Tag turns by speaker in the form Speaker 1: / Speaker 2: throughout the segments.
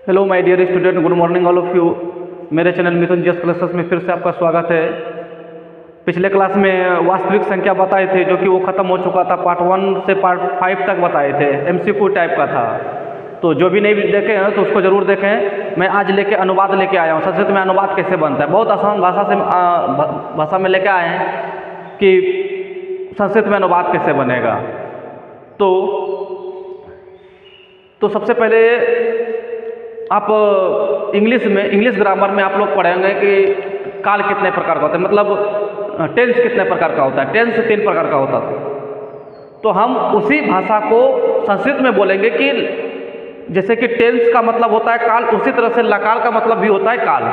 Speaker 1: Hello my dear student, good morning all of you. मेरे channel Mithun GS classes में फिर से आपका स्वागत है। पिछले क्लास में वास्तविक संख्या बताए थे, जो कि वो ख़त्म हो चुका था। पार्ट 1 से पार्ट 5 तक बताए थे, एमसीक्यू टाइप का था। तो जो भी नहीं देखे हैं तो उसको ज़रूर देखें। मैं आज लेके अनुवाद लेके आया हूँ। संस्कृत में अनुवाद कैसे बनता है, बहुत आसान भाषा में लेके आए हैं कि संस्कृत में अनुवाद कैसे बनेगा। तो सबसे पहले आप इंग्लिश ग्रामर में आप लोग पढ़ेंगे कि काल कितने प्रकार का होता है, मतलब टेंस कितने प्रकार का होता है। टेंस 3 प्रकार का होता था। तो हम उसी भाषा को संस्कृत में बोलेंगे कि जैसे कि टेंस का मतलब होता है काल, उसी तरह से लकार का मतलब भी होता है काल।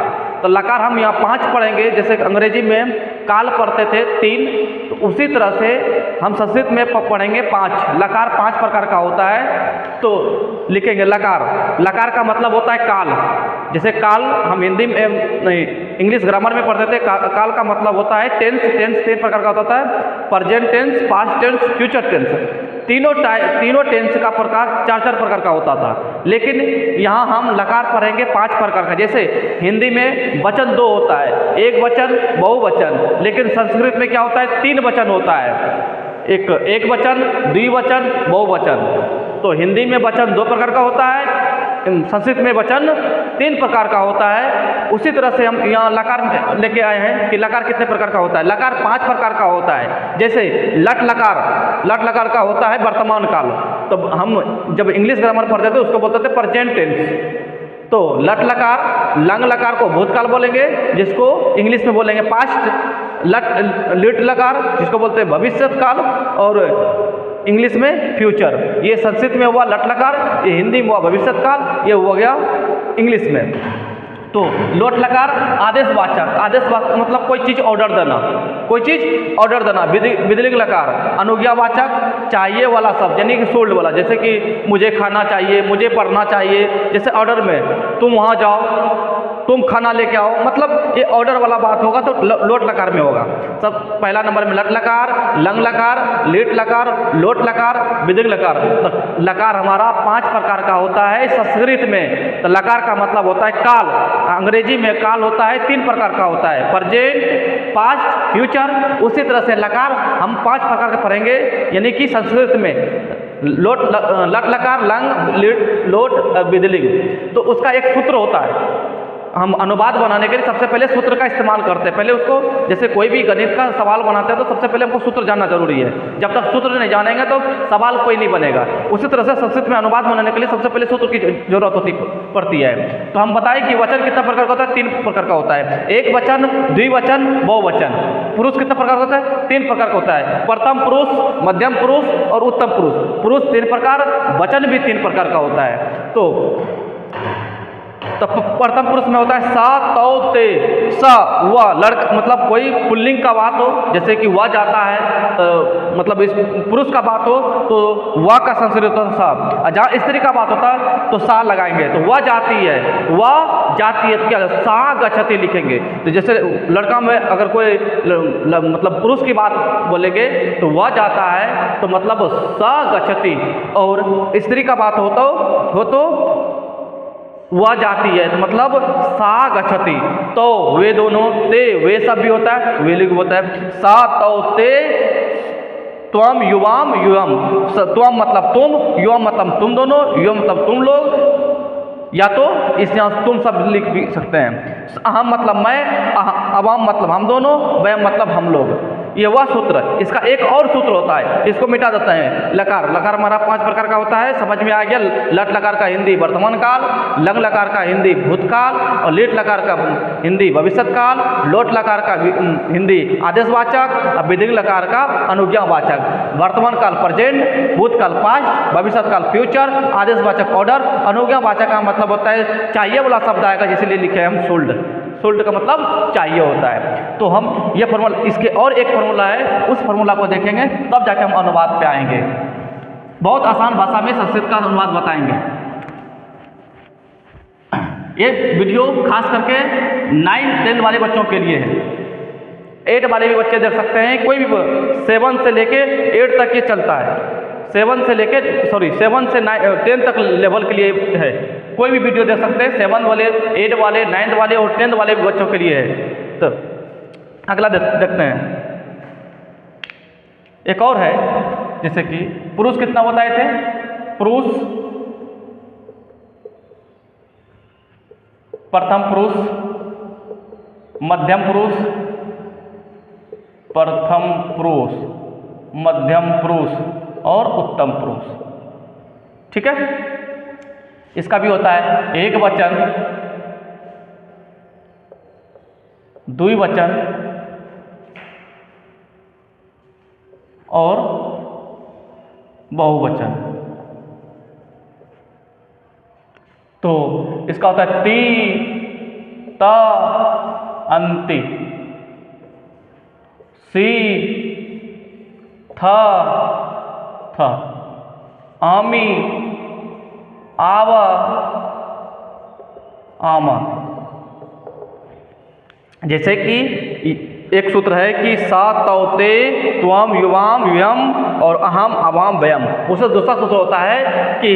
Speaker 1: तो लकार हम यहाँ 5 पढ़ेंगे, जैसे अंग्रेजी में काल पढ़ते थे 3, तो उसी तरह से हम संस्कृत में पढ़ेंगे 5। लकार 5 प्रकार का होता है। तो लिखेंगे लकार का मतलब होता है काल। जैसे काल हम हिंदी में नहीं, इंग्लिश ग्रामर में पढ़ते थे। काल का मतलब होता है टेंस 3 प्रकार का होता है, present tense, past tense, future tense. तीनों टेंस का प्रकार 4 प्रकार का होता था। लेकिन यहाँ हम लकार पढ़ेंगे 5 प्रकार का। जैसे हिंदी में वचन 2 होता है, एक वचन, बहुवचन। लेकिन संस्कृत में क्या होता है, 3 वचन होता है, एक वचन, द्विवचन, बहुवचन। तो हिंदी में वचन 2 प्रकार का होता है, संस्कृत में वचन 3 प्रकार का होता है। उसी तरह से हम यहाँ लकार लेके आए हैं कि लकार कितने प्रकार का होता है। लकार 5 प्रकार का होता है। जैसे लट लकार का होता है वर्तमान काल। तो हम जब इंग्लिश ग्रामर पढ़ते थे उसको बोलते थे प्रेजेंट टेंस। तो लट लकार, लंग लकार को भूतकाल बोलेंगे, जिसको इंग्लिश में बोलेंगे पास्ट। लिट लकार जिसको बोलते हैं भविष्य काल, और इंग्लिश में फ्यूचर। ये संस्कृत में हुआ लट लकार, ये हिंदी में हुआ भविष्य काल, ये हो गया इंग्लिश में। तो लोट लकार आदेश मतलब कोई चीज़ ऑर्डर देना। विधिलिंग लकार अनुज्ञावाचक, चाहिए वाला शब्द, यानी कि सोल्ड वाला। जैसे कि मुझे खाना चाहिए, मुझे पढ़ना चाहिए। जैसे ऑर्डर में तुम वहाँ जाओ, तुम खाना लेके आओ, मतलब ये ऑर्डर वाला बात होगा तो लोट लकार में होगा। सब पहला नंबर में लट लकार, लंग लकार, लीट लकार, लोट लकार, विधिलिंग लकार। तो लकार हमारा 5 प्रकार का होता है संस्कृत में। तो लकार का मतलब होता है काल। अंग्रेजी में काल होता है 3 प्रकार का होता है, प्रेजेंट, पास्ट, फ्यूचर। उसी तरह से लकार हम 5 प्रकार का पढ़ेंगे, यानी कि संस्कृत में लट लकार, लंग, लीट, लोट, विधिलिंग। तो उसका एक सूत्र होता है। हम अनुवाद बनाने के लिए सबसे पहले सूत्र का इस्तेमाल करते हैं। पहले उसको, जैसे कोई भी गणित का सवाल बनाते हैं तो सबसे पहले हमको सूत्र जानना जरूरी है। जब तक सूत्र नहीं जानेंगे तो सवाल कोई नहीं बनेगा। उसी तरह से संस्कृत में अनुवाद बनाने के लिए सबसे पहले सूत्र की जरूरत पड़ती है। तो हम बताएं कि वचन कितना प्रकार का होता है, 3 प्रकार का होता है। एक वचन, द्विवचन, बहुवचन। पुरुष कितना प्रकार का होता है, 3 प्रकार का होता है, प्रथम पुरुष, मध्यम पुरुष और उत्तम पुरुष। पुरुष 3 प्रकार, वचन भी 3 प्रकार का होता है। तो प्रथम पुरुष में होता है सा, तौ, ते। सा हुआ लड़का, मतलब कोई पुल्लिंग का बात हो, जैसे कि वह जाता है, मतलब इस पुरुष का बात हो तो वह का संस्कृत होता है सा। जहाँ स्त्री का बात होता है तो सा लगाएंगे, तो वह जाती है, तो क्या सा गच्छति लिखेंगे। तो जैसे लड़का में अगर कोई मतलब पुरुष की बात बोलेंगे तो वह जाता है, तो मतलब सा गच्छति। और स्त्री का बात हो तो वह जाती है, तो मतलब सा गच्छति। तो वे दोनों, ते वे सब भी होता है, वे लिंग होता है। सा, तौ, ते, त्वम, युवाम, युवम। त्वम मतलब तुम, युवम मतलब तुम दोनों, युवम मतलब तुम लोग, या तो इस यहाँ तुम सब लिख भी सकते हैं। अहम मतलब मैं, अवाम मतलब हम दोनों, वयम मतलब हम लोग। ये वह सूत्र। इसका एक और सूत्र होता है, इसको मिटा देते हैं। लकार हमारा 5 प्रकार का होता है, समझ में आ गया। लट लकार का हिंदी वर्तमान काल, लंग लकार का हिंदी भूतकाल, और लीट लकार का हिंदी भविष्य काल, लोट लकार का हिंदी आदेशवाचक, और विधिलिंग लकार का अनुज्ञावाचक। वर्तमान काल प्रेजेंट, भूतकाल पास्ट, भविष्य काल फ्यूचर, आदेशवाचक ऑर्डर। अनुज्ञावाचक का मतलब होता है चाहिए वाला शब्द आएगा, जिसलिए लिखे हैं हम सोल्ड का मतलब चाहिए होता है। तो हम ये फॉर्मूला, इसके और एक फॉर्मूला है, उस फॉर्मूला को देखेंगे तब जाके हम अनुवाद पे आएंगे। बहुत आसान भाषा में संस्कृत का अनुवाद बताएंगे। ये वीडियो खास करके 9-10 वाले बच्चों के लिए है। 8 वाले भी बच्चे देख सकते हैं, कोई भी 7 से लेके 8 तक ये चलता है। 7 से 10 तक लेवल के लिए है। कोई भी वीडियो देख सकते हैं, 7 वाले, 8 वाले, 9 वाले और 10 वाले बच्चों के लिए है। तो अगला देखते हैं, एक और है, जैसे कि पुरुष कितना बताए थे, पुरुष प्रथम पुरुष, मध्यम पुरुष, प्रथम पुरुष, मध्यम पुरुष और उत्तम पुरुष। ठीक है, इसका भी होता है एक वचन, द्विवचन और बहुवचन। तो इसका होता है ती, ता, अंति, सी, था, था, आमी, आवा, आमा। जैसे कि एक सूत्र है कि सा, तौ, ते, त्वम, युवाम, युयम और अहम, अवाम, वयम। उससे दूसरा सूत्र होता है कि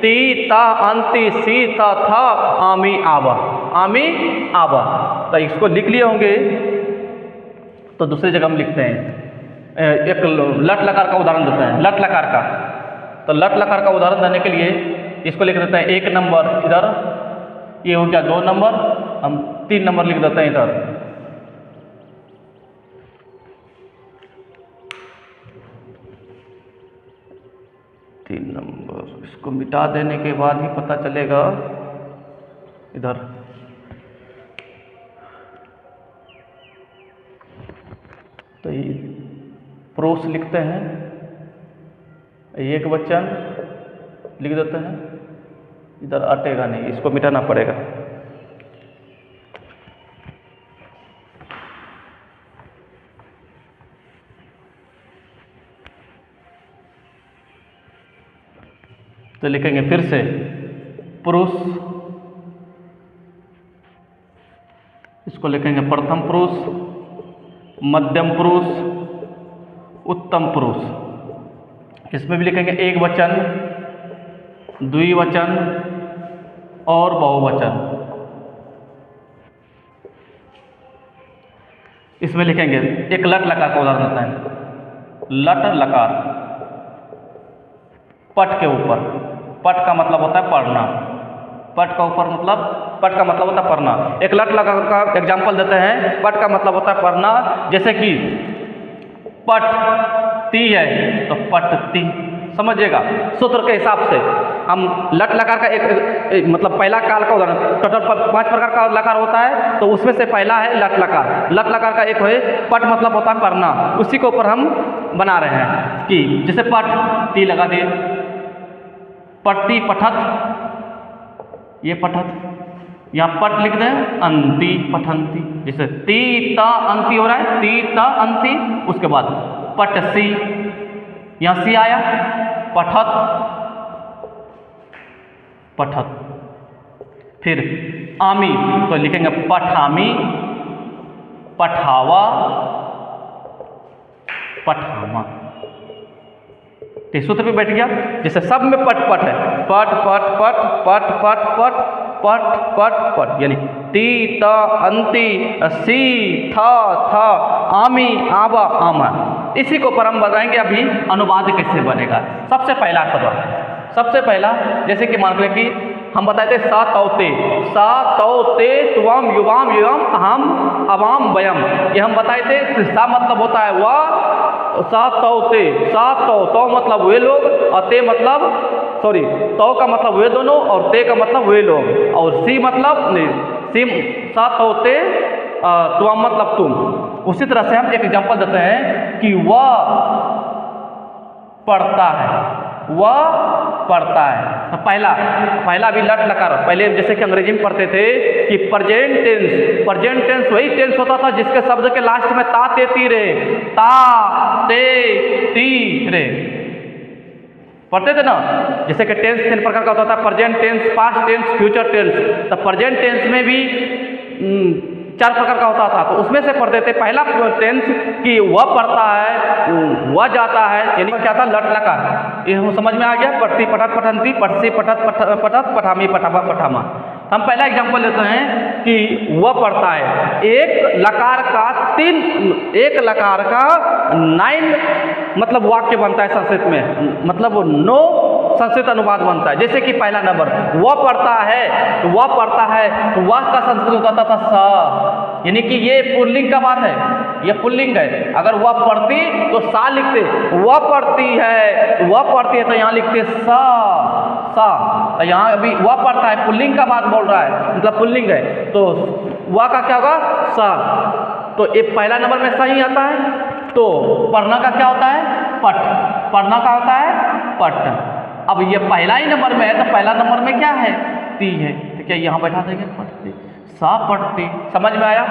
Speaker 1: ती, ता, अंति, सी, था, था, आमी, आवा, आमी, आवा। तो इसको लिख लिए होंगे, तो दूसरी जगह हम लिखते हैं, एक लट लकार का उदाहरण देते हैं, लट लकार का। तो लट लकार का उदाहरण देने के लिए इसको लिख देते हैं 1 नंबर इधर, ये हो गया 2 नंबर, हम 3 नंबर लिख देते हैं इधर। इसको मिटा देने के बाद ही पता चलेगा इधर। तो ये पुरुष लिखते हैं, एक वचन लिख देते हैं, इधर अटेगा नहीं, इसको मिटाना पड़ेगा। तो लिखेंगे फिर से, पुरुष, इसको लिखेंगे प्रथम पुरुष, मध्यम पुरुष, उत्तम पुरुष। इसमें भी लिखेंगे एक वचन, द्विवचन और बहुवचन। इसमें लिखेंगे एक लट लकार का उदाहरण देता है, लट लकार, पट के ऊपर, पट का मतलब होता है पढ़ना, पट का ऊपर मतलब, पट का मतलब होता है पढ़ना। एक लट लकार का एग्जाम्पल देते हैं, पट का मतलब होता है पढ़ना। जैसे कि पट ती है तो पटती, समझिएगा। सूत्र के हिसाब से हम लट लकार का एक मतलब पहला काल का उदाहरण, टोटल 5 प्रकार का लकार होता है, तो उसमें से पहला है लट लकार। लट लकार का एक है पट, मतलब होता है पढ़ना, उसी के ऊपर हम बना रहे हैं कि जैसे पट, ती लगा दिए, पढ़ती, पठत, ये पठत, यहाँ पट लिख दें, अंति, पठंती। जैसे ती, ता, अंति हो रहा है, ती, ता, अंति, उसके बाद पटसी, यहाँ सी आया, पठत, पठत। फिर आमी, तो लिखेंगे पठामी, पठावा, पठामा। सूत्र पे बैठ गया। जैसे सब में पट पट है, पट पट पट पट पट पट पट पट पट, यानी ती, ता, अंति, सी, था, था, आमी, आवा, आमा। इसी को पर हम बताएंगे अभी अनुवाद कैसे बनेगा। सबसे पहला सबक, सबसे पहला जैसे कि मान लें कि हम बताए थे सा, तौ, ते, सा, तौ, ते, त्वम, युवाम, युयम, अहम, अवाम, वयम। ये हम बताए थे। सा मतलब होता है वह, सा, तौ, ते, सा, तौ मतलब वे लोग, और ते मतलब, सॉरी, तौ का मतलब वे दोनों और ते का मतलब वे लोग, और सी मतलब नहीं, सी, सा, तौ, ते, त्वम मतलब तुम। उसी तरह से हम एक एग्जांपल देते हैं कि वह पढ़ता है, वह पढ़ता है। तो पहला भी लट लकार, पहले जैसे कि अंग्रेजी में पढ़ते थे कि प्रेजेंट टेंस, प्रेजेंट टेंस वही टेंस होता था जिसके शब्द के लास्ट में ता, ते, ती रहे, ता, ते, ती रहे, पढ़ते थे ना। जैसे कि टेंस 3 प्रकार का होता था, present tense, past tense, future tense. तो प्रेजेंट टेंस में भी 4 प्रकार का होता था, तो उसमें से पढ़ते थे। पहला टेंस कि वह पढ़ता है, वह जाता है, यानी क्या था, लट लकार। ये हम समझ में आ गया। पढ़ती पठत पठंती, पढ़सी पठत पठत, पठामी पठावा पठामा। हम पहला एग्जाम्पल लेते हैं कि वह पढ़ता है। एक लकार का 9 मतलब वाक्य बनता है संस्कृत में, मतलब 9 संस्कृत अनुवाद बनता है। जैसे कि पहला नंबर वह पढ़ता है, तो वह पढ़ता है तो वह का संस्कृत होता था सा, यानी कि ये पुल्लिंग का बात है, ये पुल्लिंग है। अगर वह पढ़ती तो सा लिखते, वह पढ़ती है, वह पढ़ती है तो यहाँ लिखते सा। तो यहाँ अभी वह पढ़ता है, पुल्लिंग का बात बोल रहा है, मतलब पुल्लिंग है, तो वह का क्या होगा, सा। तो ये पहला नंबर में सा ही आता है। तो पढ़ना का क्या होता है, पठ। पढ़ना का होता है पठ। अब ये पहला ही नंबर में है, तो पहला नंबर में क्या है, ती है, तो क्या यहाँ बैठा देंगे, पढ़ती, सा पढ़ती। समझ में आया।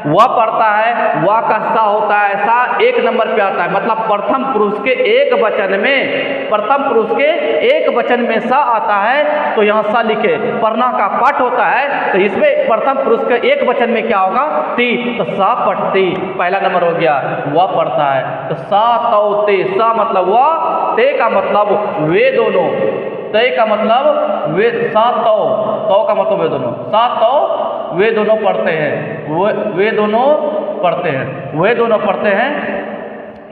Speaker 1: वह पढ़ता है, वह का सा होता है, सा 1 नंबर पे आता है, मतलब प्रथम पुरुष के एक वचन में, प्रथम पुरुष के एक वचन में सा आता है, तो यहाँ सा लिखे। पढ़ना का पठ होता है, तो इसमें प्रथम पुरुष के एक वचन में क्या होगा, ती, तो सा पढ़ती, पहला नंबर हो गया। वह पढ़ता है, तो सा तौ ते, सा मतलब वह, ते का मतलब वे दोनों, ते का मतलब वे, सा तौ का मतलब वे दोनों, सा तौ वे दोनों पढ़ते हैं, वे दोनों पढ़ते हैं, वे दोनों पढ़ते हैं।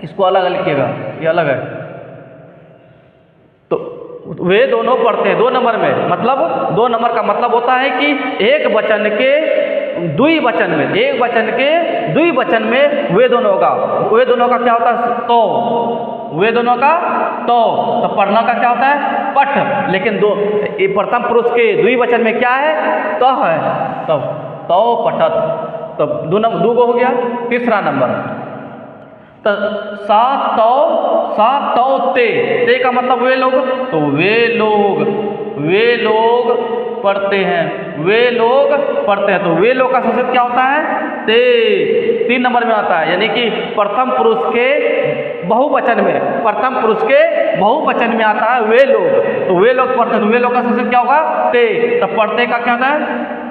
Speaker 1: इसको अलग लिखिएगा, ये अलग है। तो वे दोनों पढ़ते हैं 2 नंबर में, मतलब 2 नंबर का मतलब होता है कि एक वचन के द्विवचन में, एक वचन के द्विवचन में वे दोनों का, वे दोनों का क्या होता है, तो, वे दोनों का तो पढ़ना का क्या होता है, पठ। लेकिन प्रथम पुरुष के द्विवचन में क्या है, तो है, तो पठत। तो 2 गो हो गया। तीसरा नंबर, तो सा तौ ते का मतलब वे लोग, तो वे लोग पढ़ते हैं, वे लोग पढ़ते हैं। तो वे लोग का संस्कृत क्या होता है, ते, 3 नंबर में आता है, यानी कि प्रथम पुरुष के बहुवचन में, प्रथम पुरुष के बहुवचन में आता है वे लोग, तो वे लोग पढ़ते हैं। तो वे लोग का संस्कृत क्या होगा, ते। तो पढ़ते का क्या होता है,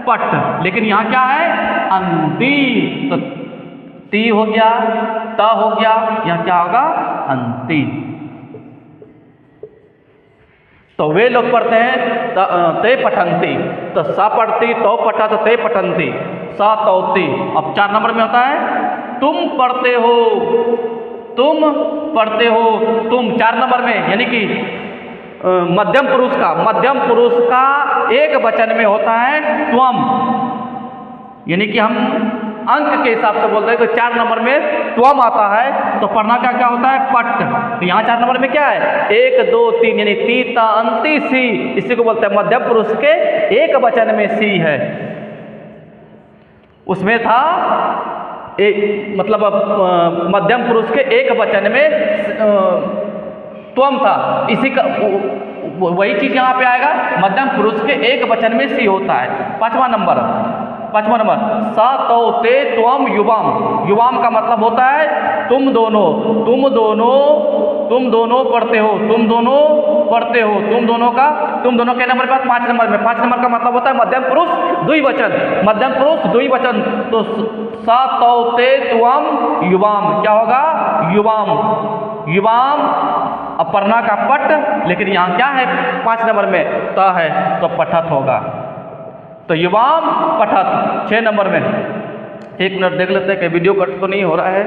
Speaker 1: पठ। लेकिन यहाँ क्या है, अंति, तो ती हो गया, ता हो गया, यहाँ क्या होगा, अंति। तो वे लोग पढ़ते हैं, ते पठंती, तो सा पढ़ती, तो पठत, ते पठंती, सा तौती। अब 4 नंबर में होता है तुम पढ़ते हो, तुम पढ़ते हो, तुम 4 नंबर में, यानी कि मध्यम पुरुष का एक वचन में होता है त्वम, यानी कि हम अंक के हिसाब से बोलते हैं कि 4 नंबर में त्वम आता है, तो पढ़ना का क्या होता है, पट। तो यहाँ 4 नंबर में क्या है, 1 2 3, यानी ती ता अंति सी, इसी को बोलते हैं मध्यम पुरुष के एक वचन में सी है। उसमें था मतलब मध्यम पुरुष के एक वचन में त्वम था, इसी का वही चीज यहाँ पे आएगा, मध्यम पुरुष के एक वचन में सी होता है। 5वां नंबर, सा तौ ते त्वम युवाम। युवाम का मतलब होता है तुम दोनों पढ़ते हो, तुम दोनों के नंबर पर 5 नंबर में, 5 नंबर का मतलब होता है मध्यम पुरुष द्विवचन, तो सा तौ ते त्वम युवाम क्या होगा, युवाम। अब पढ़ना का पट, लेकिन यहाँ क्या है 5 नंबर में, त है, तो पठत होगा। तो युवाम पठत 6 नंबर में। 1 मिनट देख लेते हैं कि वीडियो कट तो नहीं हो रहा है।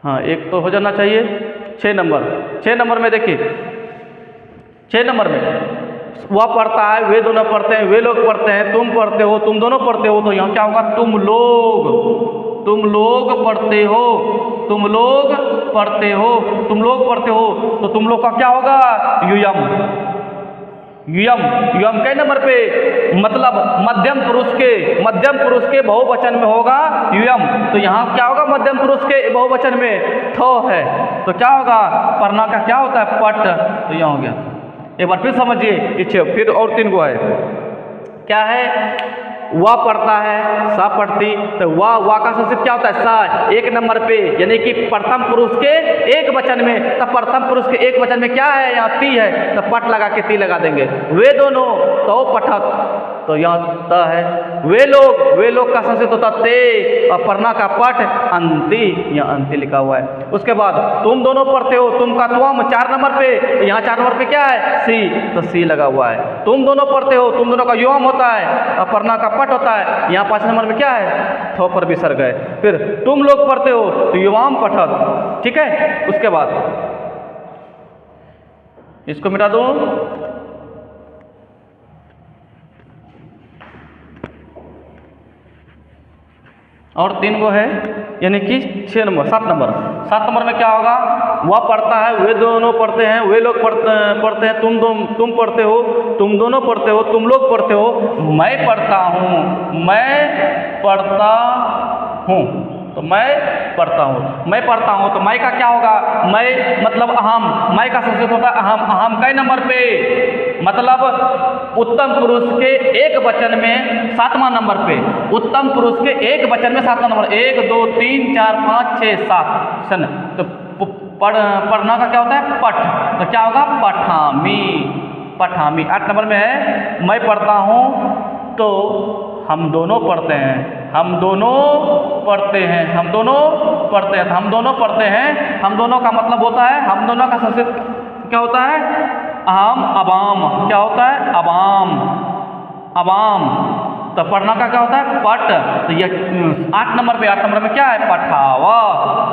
Speaker 1: हाँ, एक तो हो जाना चाहिए। 6 नंबर में देखिए, 6 नंबर में वह पढ़ता है, वे दोनों पढ़ते हैं, वे लोग पढ़ते हैं, तुम पढ़ते हो, तुम दोनों पढ़ते हो, तो यहाँ क्या होगा, तुम लोग पढ़ते हो, तुम लोग पढ़ते हो, तो तुम लोग का क्या होगा, युयम कई नंबर पे, मतलब मध्यम पुरुष के बहुवचन में होगा युयम। तो यहाँ क्या होगा, मध्यम पुरुष के बहुवचन में थो है, तो क्या होगा, पढ़ना का क्या होता है, पट। तो यहाँ हो गया। एक बार फिर समझिए, पीछे फिर और 3 गो है, क्या है, वह पढ़ता है, सा पढ़ती, तो वह का संस्कृत क्या होता है, सा 1 नंबर पे, यानी कि प्रथम पुरुष के एक वचन में, तब प्रथम पुरुष के एक वचन में क्या है, यहाँ ती है, तो पट लगा के ती लगा देंगे। वे दोनों तो पठत, तो यहाँ त है। वे लोग का संस्कृत होता ते और पढ़ना का पठ अंति, यहाँ अंति लिखा हुआ है। उसके बाद तुम दोनों पढ़ते हो, तुम का तुम 4 नंबर पे, यहाँ 4 नंबर पे क्या है सी, तो सी लगा हुआ है। तुम दोनों पढ़ते हो, तुम दोनों का युवम होता है और पढ़ना का पठ होता है, यहाँ 5 नंबर में क्या है थो पर विसर्ग है। फिर तुम लोग पढ़ते हो तो युवाम पठत, ठीक है। उसके बाद इसको मिटा दो, और 3 गो है, यानी कि 6 नंबर 7 नंबर में क्या होगा, वह पढ़ता है, वे दोनों पढ़ते हैं, वे लोग पढ़ते हैं, तुम पढ़ते हो, तुम दोनों पढ़ते हो, तुम लोग पढ़ते हो, मैं पढ़ता हूँ, तो मैं पढ़ता हूँ, तो मैं का क्या होगा, मैं मतलब अहम, मैं का संस्कृत होता है अहम कई नंबर पे, मतलब उत्तम पुरुष के एक वचन में 7वां नंबर पे, उत्तम पुरुष के एक वचन में 7वां नंबर, 1 2 3 4 5 6 7 सन। तो पढ़ना का क्या होता है पठ, तो क्या होगा पठामी। 8 नंबर में है मैं पढ़ता हूँ तो हम दोनों पढ़ते हैं, तो हम दोनों का मतलब होता है, हम दोनों का संस्कृत क्या होता है अहम अबाम, क्या होता है अबाम। तो पढ़ना का क्या होता है पट, तो ये 8 नंबर में क्या है पठावा,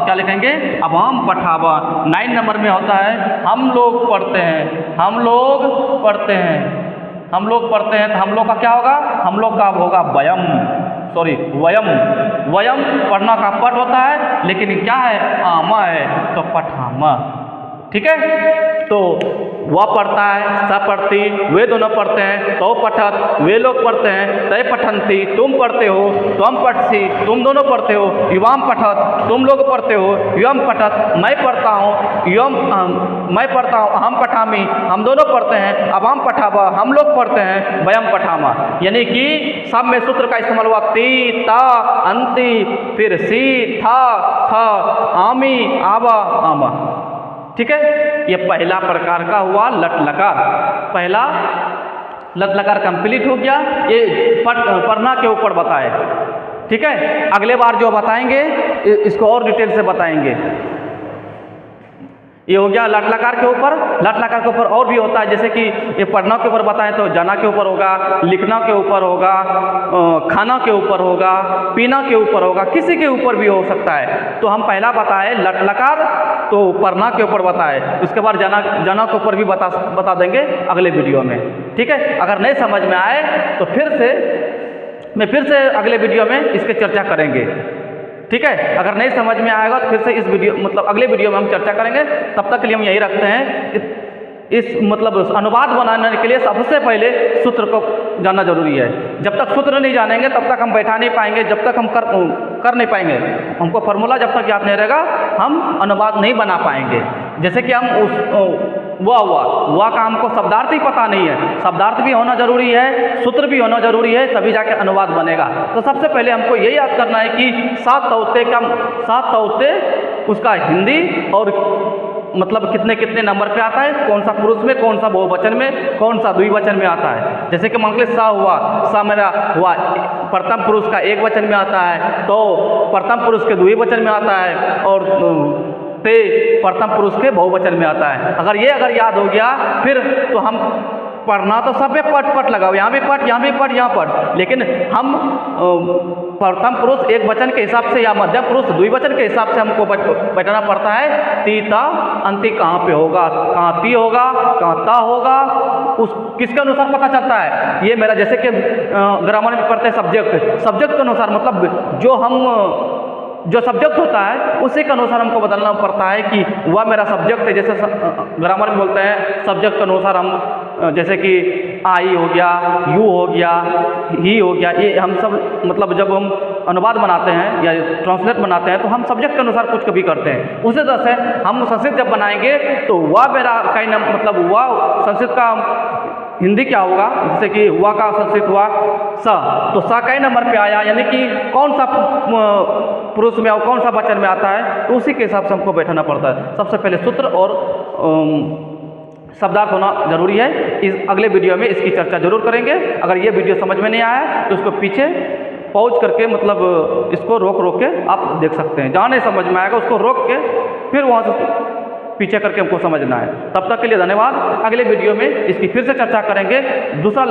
Speaker 1: क्या लिखेंगे अबाम पठावा। 9 नंबर में होता है हम लोग पढ़ते हैं, तो हम लोग का क्या होगा, हम लोग का होगा वयम पढ़ना का पठ होता है, लेकिन क्या है आमा है, तो पठामा, ठीक है। तो वह पढ़ता है स पढ़ती, वे दोनों पढ़ते हैं तो पठत, वे लोग पढ़ते हैं तय पठंती, तुम पढ़ते हो त्वम पठसी, तुम दोनों पढ़ते हो युवाम पठत, तुम लोग पढ़ते हो युवम पठत, मैं पढ़ता हूँ अहम पठामी, हम दोनों पढ़ते हैं अबाम पठावा, हम लोग पढ़ते हैं वयम पठामा। यानी कि सब में सूत्र का इस्तेमाल हुआ ती ता अंति, फिर सी था आमी आवा आमा, ठीक है। ये पहला प्रकार का हुआ लट लकार, पहला लट लकार कंप्लीट हो गया। ये पढ़ना के ऊपर बताए, ठीक है। अगले बार जो बताएंगे इसको और डिटेल से बताएंगे। ये हो गया लट लकार के ऊपर। लट लकार के ऊपर और भी होता है, जैसे कि ये पढ़ना के ऊपर बताएं तो जना के ऊपर होगा, लिखना के ऊपर होगा, खाना के ऊपर होगा, पीना के ऊपर होगा, किसी के ऊपर भी हो सकता है। तो हम पहला बताए लट लकार, तो पढ़ना के ऊपर बताए, उसके बाद जना के ऊपर भी बता देंगे अगले वीडियो में, ठीक है। अगर नहीं समझ में आए तो फिर से अगले वीडियो में इसके चर्चा करेंगे, ठीक है। अगर नहीं समझ में आएगा तो फिर से अगले वीडियो में हम चर्चा करेंगे। तब तक के लिए हम यही रखते हैं, इस अनुवाद बनाने के लिए सबसे पहले सूत्र को जानना जरूरी है। जब तक सूत्र नहीं जानेंगे तब तक हम बैठा नहीं पाएंगे, जब तक हम कर नहीं पाएंगे, हमको फार्मूला जब तक याद नहीं रहेगा हम अनुवाद नहीं बना पाएंगे। जैसे कि हम वाह का हमको शब्दार्थ ही पता नहीं है, शब्दार्थ भी होना जरूरी है, सूत्र भी होना जरूरी है, तभी जाके अनुवाद बनेगा। तो सबसे पहले हमको यही याद करना है कि 7 तौते उसका हिंदी और मतलब कितने नंबर पे आता है, कौन सा पुरुष में, कौन सा बहुवचन में, कौन सा द्विवचन में आता है। जैसे कि मान लीजिए सा मेरा हुआ प्रथम पुरुष का एक वचन में आता है, तो प्रथम पुरुष के द्विवचन में आता है, और ते प्रथम पुरुष के बहुवचन में आता है। अगर याद हो गया फिर तो हम पढ़ना तो सब पे पट लगाओ, यहाँ भी पट, यहाँ भी पट, यहाँ पट, लेकिन हम प्रथम पुरुष एक वचन के हिसाब से या मध्यम पुरुष द्विवचन के हिसाब से हमको बैठाना पड़ता है। तीता अंति कहाँ पे होगा, कहाँ ती होगा, कहाँ ता होगा, उस किसके अनुसार पता चलता है। ये मेरा जैसे कि ग्रामर में पढ़ते हैं सब्जेक्ट के अनुसार, मतलब जो सब्जेक्ट होता है उसी के अनुसार हमको बदलना पड़ता है कि वह मेरा सब्जेक्ट है। जैसे ग्रामर में बोलते हैं सब्जेक्ट के अनुसार हम, जैसे कि आई हो गया, यू हो गया, ही हो गया, ये हम सब मतलब जब हम अनुवाद बनाते हैं या ट्रांसलेट बनाते हैं तो हम सब्जेक्ट के अनुसार कुछ कभी करते हैं। उसी तरह से हम संस्कृत जब बनाएंगे तो वह मेरा मतलब वह संस्कृत का हिंदी क्या होगा, जैसे कि हुआ का संस्कृत हुआ स, तो सा कई नंबर पे आया, यानी कि कौन सा पुरुष में और कौन सा वचन में आता है, तो उसी के हिसाब से हमको बैठाना पड़ता है। सबसे पहले सूत्र और शब्दार्थ होना जरूरी है। इस अगले वीडियो में इसकी चर्चा जरूर करेंगे। अगर ये वीडियो समझ में नहीं आया तो उसको पीछे पॉज करके मतलब इसको रोक रोक के आप देख सकते हैं। जहाँ नहीं समझ में आएगा उसको रोक के फिर वहाँ से पीछे करके हमको समझना है। तब तक के लिए धन्यवाद। अगले वीडियो में इसकी फिर से चर्चा करेंगे। दूसरा,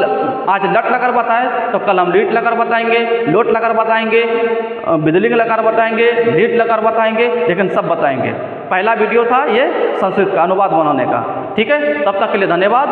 Speaker 1: आज लट लकार बताए तो कल हम लीट लकार बताएंगे, लोट लकार बताएंगे, बिजलिंग लकार बताएंगे, लीट लकार बताएंगे, लेकिन सब बताएंगे। पहला वीडियो था ये संस्कृत का अनुवाद बनाने का। ठीक है, तब तक के लिए धन्यवाद।